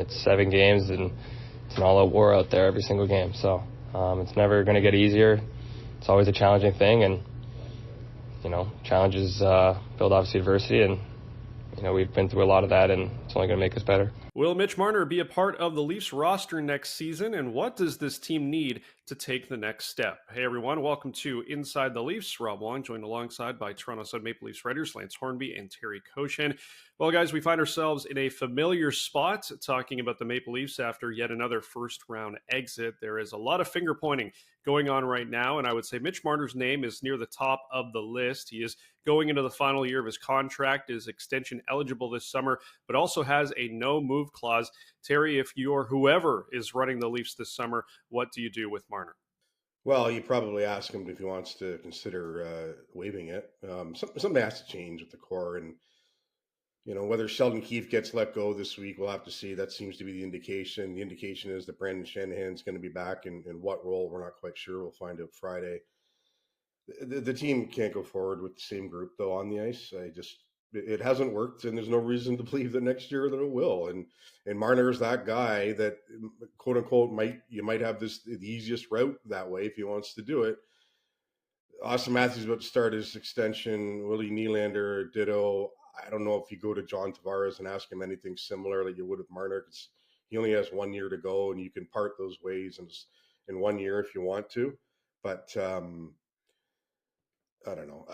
it's 7 games, and it's an all-out war out there every single game. So it's never going to get easier. It's always a challenging thing, and challenges build obviously adversity, and we've been through a lot of that, and it's only going to make us better. Will Mitch Marner be a part of the Leafs roster next season, and what does this team need to take the next step? Hey everyone, welcome to Inside the Leafs. Rob Wong, joined alongside by Toronto Sun Maple Leafs writers Lance Hornby and Terry Koshan. Well guys, we find ourselves in a familiar spot talking about the Maple Leafs after yet another first round exit. There is a lot of finger pointing going on right now, and I would say Mitch Marner's name is near the top of the list. He is going into the final year of his contract, is extension eligible this summer, but also has a no move clause. Terry, if you're whoever is running the Leafs this summer, what do you do with Marner? Well, you probably ask him if he wants to consider waiving it. Something has to change with the core, and whether Sheldon Keefe gets let go this week, we'll have to see. That seems to be the indication. The indication is that Brandon Shanahan's going to be back, in what role, we're not quite sure. We'll find out Friday. The team can't go forward with the same group, though, on the ice. It hasn't worked, and there's no reason to believe that next year that it will. And Marner's that guy that, quote unquote, you might have the easiest route that way if he wants to do it. Austin Matthews about to start his extension. Willie Nylander, ditto. I don't know if you go to John Tavares and ask him anything similar like you would with Marner, because he only has 1 year to go, and you can part those ways in 1 year if you want to. But I don't know.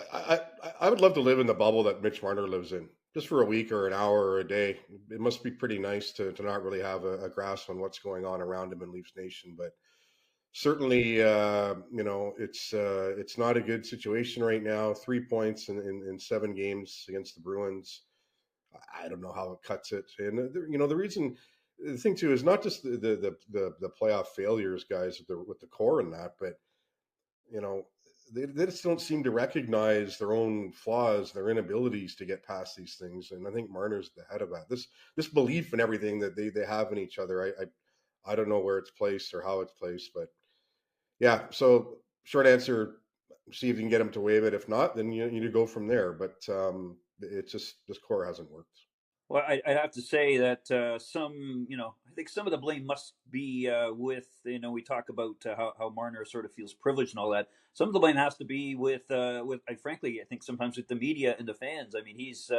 I would love to live in the bubble that Mitch Marner lives in, just for a week or an hour or a day. It must be pretty nice to not really have a grasp on what's going on around him in Leafs Nation. But certainly, it's not a good situation right now. 3 points in 7 games against the Bruins. I don't know how it cuts it. And the thing too is not just the playoff failures, guys, with the core and that, but they just don't seem to recognize their own flaws, their inabilities to get past these things. And I think Marner's the head of that. This belief in everything that they have in each other. I don't know where it's placed or how it's placed, but yeah. So short answer, see if you can get him to waive it. If not, then you need to go from there. But it's just, this core hasn't worked. Well, I have to say that I think some of the blame must be with, we talk about how Marner sort of feels privileged and all that. Some of the blame has to be with frankly, I think sometimes with the media and the fans. I mean, he's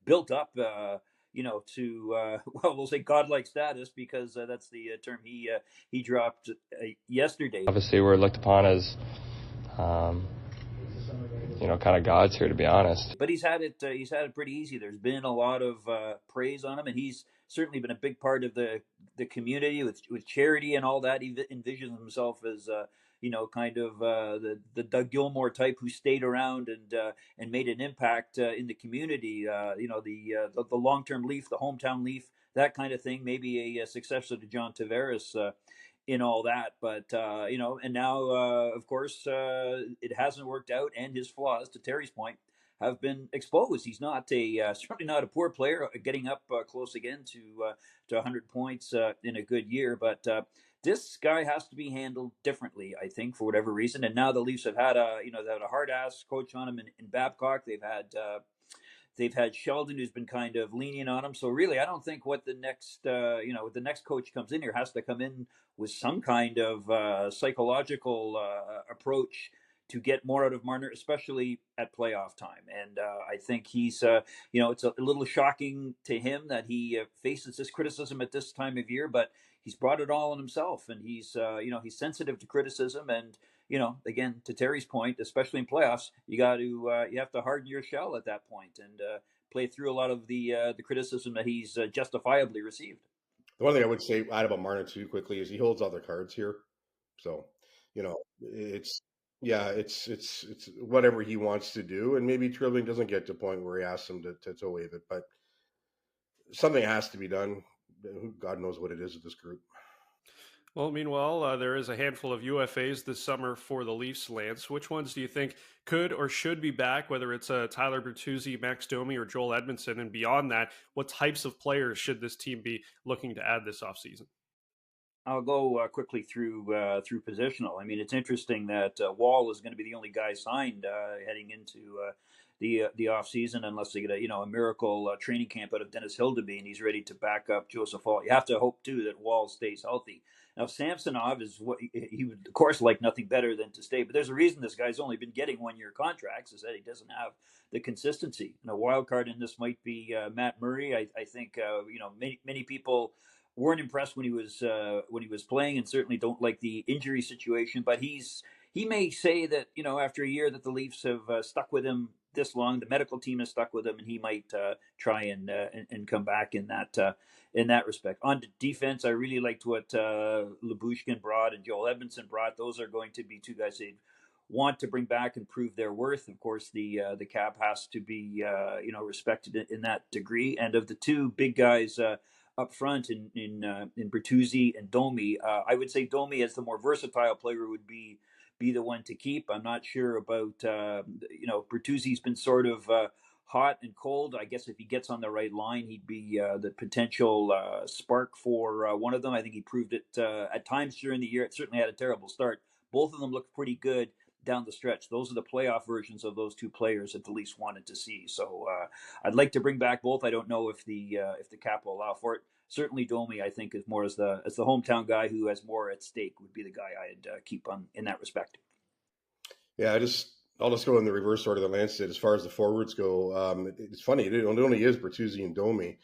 built up, to, well, we'll say godlike status, because that's the term he dropped yesterday. Obviously, we're looked upon as kind of gods here, to be honest. But he's had it pretty easy. There's been a lot of praise on him, and he's certainly been a big part of the community with charity and all that. He envisions himself as kind of the Doug Gilmour type who stayed around and made an impact in the community. The long-term Leaf, the hometown Leaf, that kind of thing. Maybe a successor to John Tavares. In all that, but and now of course it hasn't worked out, and his flaws, to Terry's point, have been exposed. He's not certainly not a poor player, getting up close again to 100 points in a good year, but this guy has to be handled differently, I think, for whatever reason. And now the Leafs have had a hard ass coach on him in Babcock. They've had Sheldon, who's been kind of lenient on him. So really, I don't think what the next coach comes in here has to come in with some kind of psychological approach to get more out of Marner, especially at playoff time. And I think he's, it's a little shocking to him that he faces this criticism at this time of year, but he's brought it all on himself, and he's sensitive to criticism. And again, to Terry's point, especially in playoffs, you have to harden your shell at that point and play through a lot of the criticism that he's justifiably received. The one thing I would say add about Marner too quickly is he holds all the cards here, so it's whatever he wants to do, and maybe Trilling doesn't get to a point where he asks him to waive it, but something has to be done. God knows what it is with this group. Well, meanwhile, there is a handful of UFAs this summer for the Leafs, Lance. Which ones do you think could or should be back, whether it's Tyler Bertuzzi, Max Domi, or Joel Edmondson? And beyond that, what types of players should this team be looking to add this offseason? I'll go quickly through positional. I mean, it's interesting that Wall is going to be the only guy signed heading into the off season unless they get a miracle training camp out of Dennis Hildeby and he's ready to back up Joseph Wall. You have to hope too that Wall stays healthy. Now Samsonov is what he would of course like nothing better than to stay, but there's a reason this guy's only been getting 1-year contracts is that he doesn't have the consistency. And a wild card in this might be Matt Murray. I think many people weren't impressed when he was playing, and certainly don't like the injury situation. But he may say that after a year that the Leafs have stuck with him this long, the medical team has stuck with him, and he might try and come back in that respect. On defense, I really liked what Lyubushkin brought and Joel Edmondson brought. Those are going to be two guys they want to bring back and prove their worth. Of course, the cap has to be respected in that degree. And of the two big guys up front in Bertuzzi and Domi, I would say Domi as the more versatile player would be the one to keep. I'm not sure about Bertuzzi's been sort of hot and cold. I guess if he gets on the right line, he'd be the potential spark for one of them. I think he proved it at times during the year. It certainly had a terrible start. Both of them looked pretty good down the stretch. Those are the playoff versions of those two players that the Leafs wanted to see. So I'd like to bring back both. I don't know if the cap will allow for it. Certainly Domi, I think, is more as the hometown guy who has more at stake would be the guy I'd keep on in that respect. Yeah, I'll just go in the reverse order that Lance did as far as the forwards go. It's funny, it only is Bertuzzi and Domi.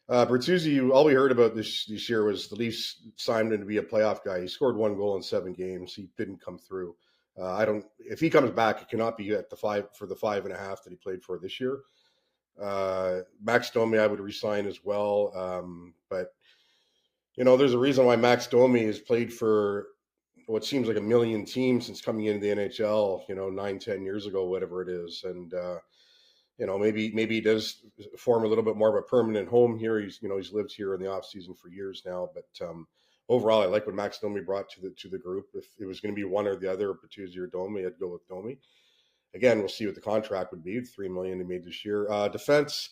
Bertuzzi, all we heard about this year was the Leafs signed him to be a playoff guy. He scored 1 goal in 7 games. He didn't come through. If he comes back, it cannot be at the 5.5 that he played for this year. Max Domi, I would resign as well. But there's a reason why Max Domi has played for what seems like a million teams since coming into the NHL, 9-10 years ago, whatever it is. And, maybe he does form a little bit more of a permanent home here. He's lived here in the off season for years now, but, overall, I like what Max Domi brought to the group. If it was going to be one or the other, Bertuzzi or Domi, I'd go with Domi. Again, we'll see what the contract would be. $3 million he made this year. Defense,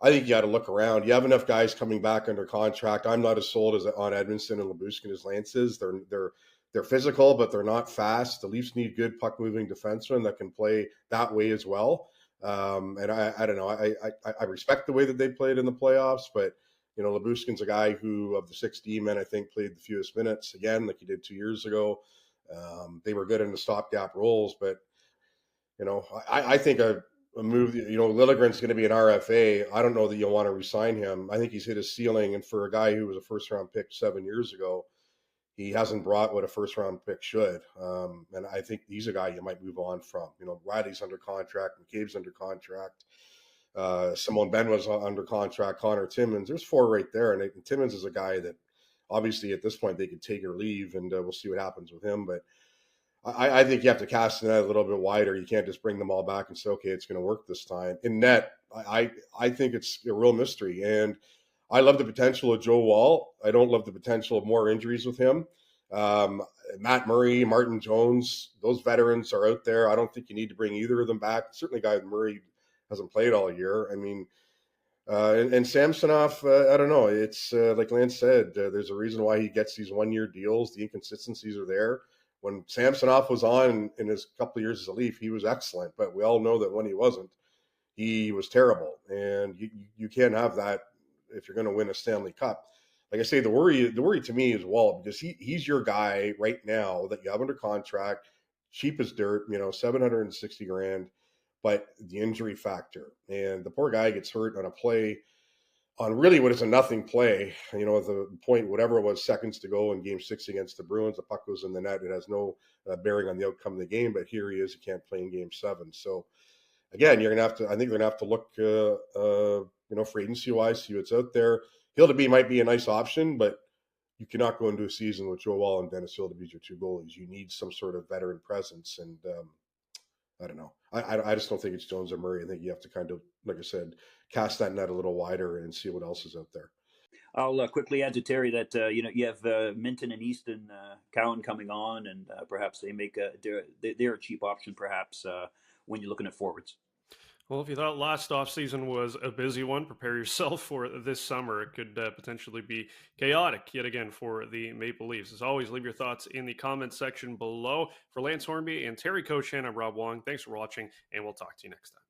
I think you got to look around. You have enough guys coming back under contract. I'm not as sold on Edmondson and Lyubushkin as Lance is. They're physical, but they're not fast. The Leafs need good puck moving defensemen that can play that way as well. And I don't know. I respect the way that they played in the playoffs, but Lyubushkin's a guy who, of the 6 D-men, I think played the fewest minutes again, like he did 2 years ago. They were good in the stopgap roles, but I think a move. Liljegren's going to be an RFA. I don't know that you'll want to re-sign him. I think he's hit his ceiling, and for a guy who was a first-round pick 7 years ago, he hasn't brought what a first-round pick should. And I think he's a guy you might move on from. Riley's under contract, McCabe's under contract. Simone Ben was under contract, Connor Timmins. There's 4 right there. And Timmins is a guy that obviously at this point they could take or leave, and we'll see what happens with him. But I think you have to cast the net a little bit wider. You can't just bring them all back and say, okay, it's going to work this time. In net, I think it's a real mystery. And I love the potential of Joe Wall. I don't love the potential of more injuries with him. Matt Murray, Martin Jones, those veterans are out there. I don't think you need to bring either of them back. Certainly guy Murray hasn't played all year. I mean, and Samsonov, I don't know. It's like Lance said, there's a reason why he gets these 1-year deals. The inconsistencies are there. When Samsonov was on in his couple of years as a Leaf, he was excellent. But we all know that when he wasn't, he was terrible. And you can't have that if you're going to win a Stanley Cup. Like I say, the worry to me is Wall, because he's your guy right now that you have under contract, cheap as dirt, $760,000, but the injury factor, and the poor guy gets hurt on a play, on really what is a nothing play, at the point, whatever it was, seconds to go in Game 6 against the Bruins, the puck goes in the net. It has no bearing on the outcome of the game, but here he is, he can't play in Game 7. So again, I think they're gonna have to look, free agency wise, see what's out there. Hildeby might be a nice option, but you cannot go into a season with Joe Wall and Dennis Hildeby as your 2 goalies. You need some sort of veteran presence, and I don't know. I just don't think it's Jones or Murray. I think you have to kind of, like I said, cast that net a little wider and see what else is out there. I'll quickly add to Terry that you have Minton and Easton Cowan coming on, and perhaps they make they're a cheap option perhaps when you're looking at forwards. Well, if you thought last offseason was a busy one, prepare yourself for this summer. It could potentially be chaotic yet again for the Maple Leafs. As always, leave your thoughts in the comments section below. For Lance Hornby and Terry Koshan, I'm Rob Wong. Thanks for watching, and we'll talk to you next time.